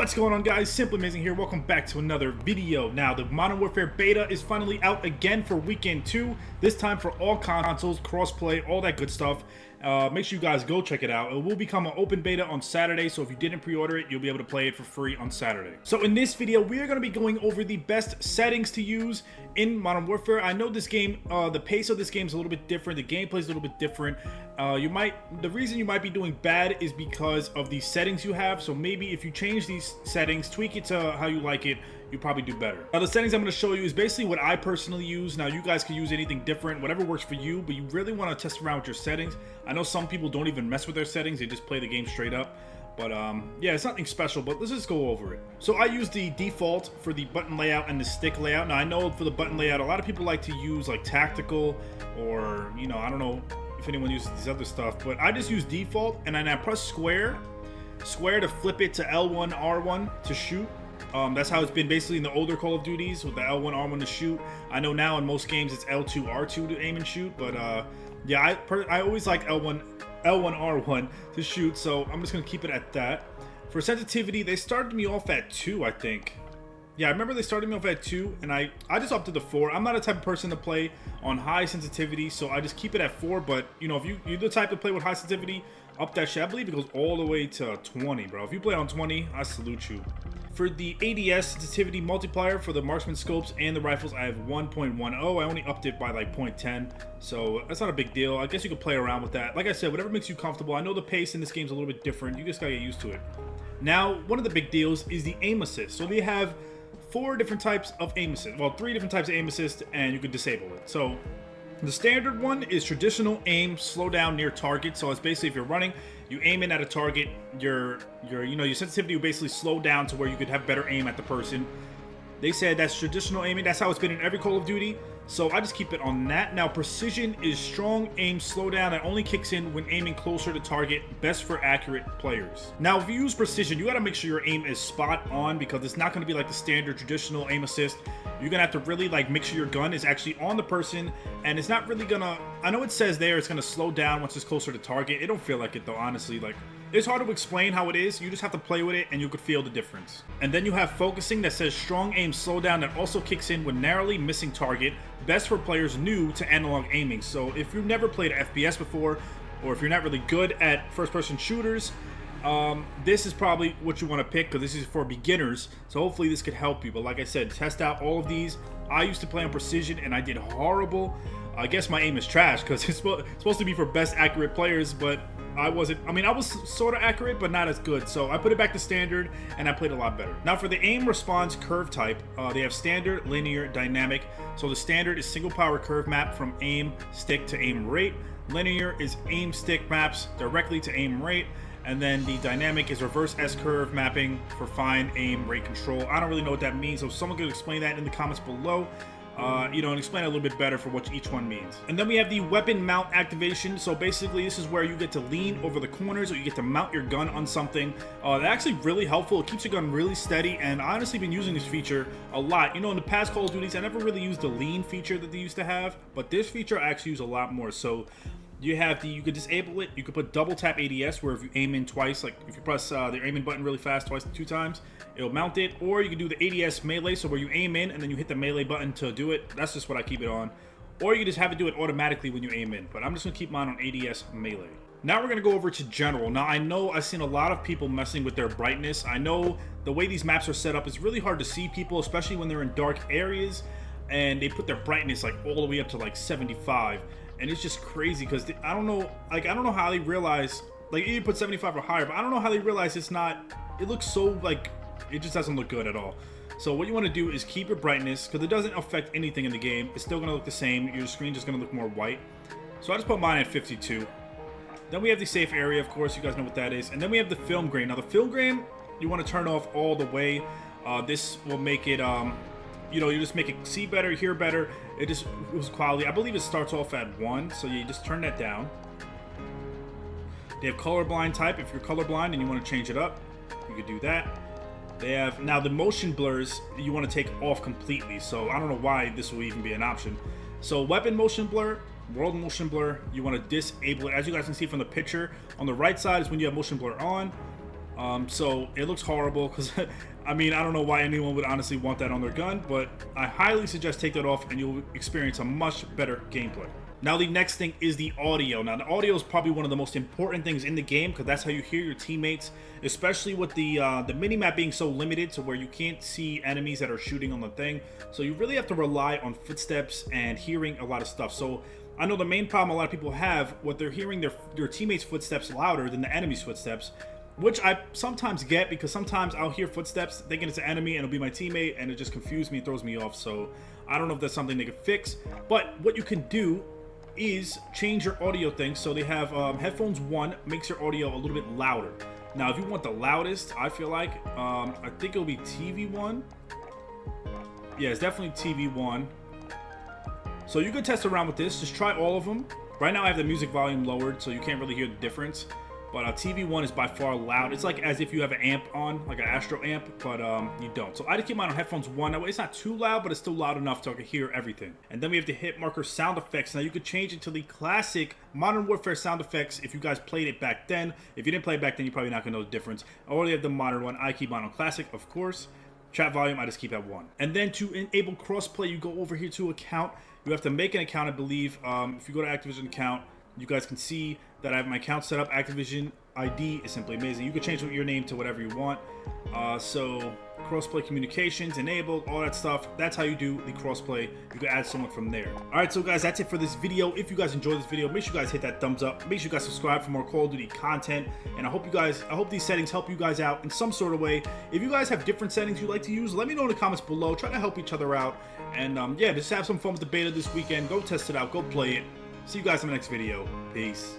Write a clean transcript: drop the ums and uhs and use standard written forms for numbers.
What's going on, guys? Simply Amazing here. Welcome back to another video. Now, the Modern Warfare beta is finally out again for weekend 2. This time for all consoles, crossplay, all that good stuff. Make sure you guys go check it out. It will become an open beta on Saturday, so if you didn't pre-order it, you'll be able to play it for free on Saturday. So in this video, we are going to be going over the best settings to use in Modern Warfare. I know this game, the pace of this game is a little bit different. The gameplay is a little bit different. The reason you might be doing bad is because of the settings you have. So maybe if you change these settings, tweak it to how you like it, you probably do better. Now, the settings I'm going to show you is basically what I personally use. Now, you guys can use anything different, whatever works for you, but you really want to test around with your settings. I know some people don't even mess with their settings. They just play the game straight up. But yeah, it's nothing special, but let's just go over it. So I use the default for the button layout and the stick layout. Now, I know for the button layout, a lot of people like to use like tactical or, you know, I don't know if anyone uses these other stuff, but I just use default, and then I press square to flip it to L1, R1 to shoot. That's how it's been basically in the older Call of Duties, with the L1, R1 to shoot. I know now in most games it's L2, R2 to aim and shoot, but yeah, I always like L1, R1 to shoot, so I'm just gonna keep it at that. For sensitivity, they started me off at 2, I think. Yeah, I remember they started me off at 2, and I just upped it to 4. I'm not a type of person to play on high sensitivity, so I just keep it at 4. But, you know, if you're the type to play with high sensitivity, up that shit. I believe it goes all the way to 20, bro. If you play on 20, I salute you. For the ADS sensitivity multiplier for the marksman scopes and the rifles, I have 1.10. I only upped it by like 0.10, so that's not a big deal. I guess you could play around with that. Like I said, whatever makes you comfortable. I know the pace in this game is a little bit different. You just gotta get used to it. Now, one of the big deals is the aim assist. So they have 4 different types of aim assist. Well, 3 different types of aim assist, and you can disable it. So the standard one is traditional aim, slow down near target. So it's basically if you're running, you aim in at a target, your sensitivity will basically slow down to where you could have better aim at the person. They said that's traditional aiming. That's how it's been in every Call of Duty. So I just keep it on that. Now, precision is strong aim, slow down, that only kicks in when aiming closer to target, best for accurate players. Now, if you use precision, you gotta make sure your aim is spot on, because it's not gonna be like the standard traditional aim assist. You're gonna have to really like make sure your gun is actually on the person, and it's not really gonna, I know it says there it's gonna slow down once it's closer to target. It don't feel like it though, honestly. Like, it's hard to explain how it is. You just have to play with it and you could feel the difference. And then you have focusing that says strong aim, slow down, that also kicks in when narrowly missing target, best for players new to analog aiming. So if you've never played FPS before, or if you're not really good at first-person shooters, this is probably what you want to pick, because this is for beginners. So hopefully this could help you. But like I said, test out all of these. I used to play on precision and I did horrible. I guess my aim is trash because it's supposed to be for best accurate players, but I wasn't. I mean, I was sort of accurate, but not as good. So I put it back to standard, and I played a lot better. Now for the aim response curve type, they have standard, linear, dynamic. So the standard is single power curve map from aim stick to aim rate. Linear is aim stick maps directly to aim rate. And then the dynamic is reverse S-curve mapping for fine aim rate control. I don't really know what that means, so if someone could explain that in the comments below, you know, and explain it a little bit better for what each one means. And then we have the weapon mount activation. So basically, this is where you get to lean over the corners, or you get to mount your gun on something. That's actually really helpful. It keeps your gun really steady, and I honestly been using this feature a lot. You know, in the past Call of Duties, I never really used the lean feature that they used to have, but this feature I actually use a lot more. So you have you could disable it. You could put double tap ADS, where if you aim in twice, like if you press the aiming button really fast twice, 2 times, it'll mount it. Or you can do the ADS melee, so where you aim in and then you hit the melee button to do it. That's just what I keep it on. Or you can just have it do it automatically when you aim in. But I'm just gonna keep mine on ADS melee. Now we're gonna go over to general. Now I know I've seen a lot of people messing with their brightness. I know the way these maps are set up, it's really hard to see people, especially when they're in dark areas, and they put their brightness like all the way up to like 75. And it's just crazy because I don't know how they realize, like, you put 75 or higher, but I don't know how they realize it looks so, like, it just doesn't look good at all. So what you want to do is keep your brightness, because it doesn't affect anything in the game. It's still going to look the same. Your screen's just going to look more white. So I just put mine at 52. Then we have the safe area, of course. You guys know what that is. And then we have the film grain. Now the film grain, you want to turn off all the way. This will make it, you know, you just make it see better, hear better. It was quality. I believe it starts off at 1, so you just turn that down. They have colorblind type. If you're colorblind and you want to change it up, you could do that. They have, now the motion blurs, you want to take off completely. So I don't know why this will even be an option. So weapon motion blur, world motion blur, you want to disable it. As you guys can see from the picture, on the right side is when you have motion blur on. So it looks horrible because I mean, I don't know why anyone would honestly want that on their gun, but I highly suggest take that off and you'll experience a much better gameplay. Now the next thing is the audio. Now the audio is probably one of the most important things in the game because that's how you hear your teammates, especially with the minimap being so limited to where you can't see enemies that are shooting on the thing. So you really have to rely on footsteps and hearing a lot of stuff. So I know the main problem a lot of people have, what they're hearing their teammates' footsteps louder than the enemy's footsteps, which I sometimes get because sometimes I'll hear footsteps thinking it's an enemy and it'll be my teammate and it just confuses me and throws me off. So I don't know if that's something they could fix, but what you can do is change your audio thing. So they have headphones 1 makes your audio a little bit louder. Now if you want the loudest, I feel like I think it'll be TV1. Yeah, it's definitely TV1. So you can test around with this. Just try all of them. Right now I have the music volume lowered so you can't really hear the difference. But TV1 is by far loud. It's like as if you have an amp on, like an Astro amp, but you don't. So I just keep mine on headphones 1. That way it's not too loud, but it's still loud enough so I can hear everything. And then we have the hit marker sound effects. Now you could change it to the classic Modern Warfare sound effects if you guys played it back then. If you didn't play it back then, you're probably not going to know the difference. I already have the modern one. I keep mine on classic, of course. Chat volume, I just keep at 1. And then to enable crossplay, you go over here to account. You have to make an account, I believe. If you go to Activision account, you guys can see that I have my account set up. Activision ID is simply amazing. You can change your name to whatever you want. So crossplay communications enabled, all that stuff. That's how you do the crossplay. You can add someone from there. All right, so guys, that's it for this video. If you guys enjoyed this video, make sure you guys hit that thumbs up. Make sure you guys subscribe for more Call of Duty content. And I hope these settings help you guys out in some sort of way. If you guys have different settings you'd like to use, let me know in the comments below. Try to help each other out. And yeah, just have some fun with the beta this weekend. Go test it out. Go play it. See you guys in the next video. Peace.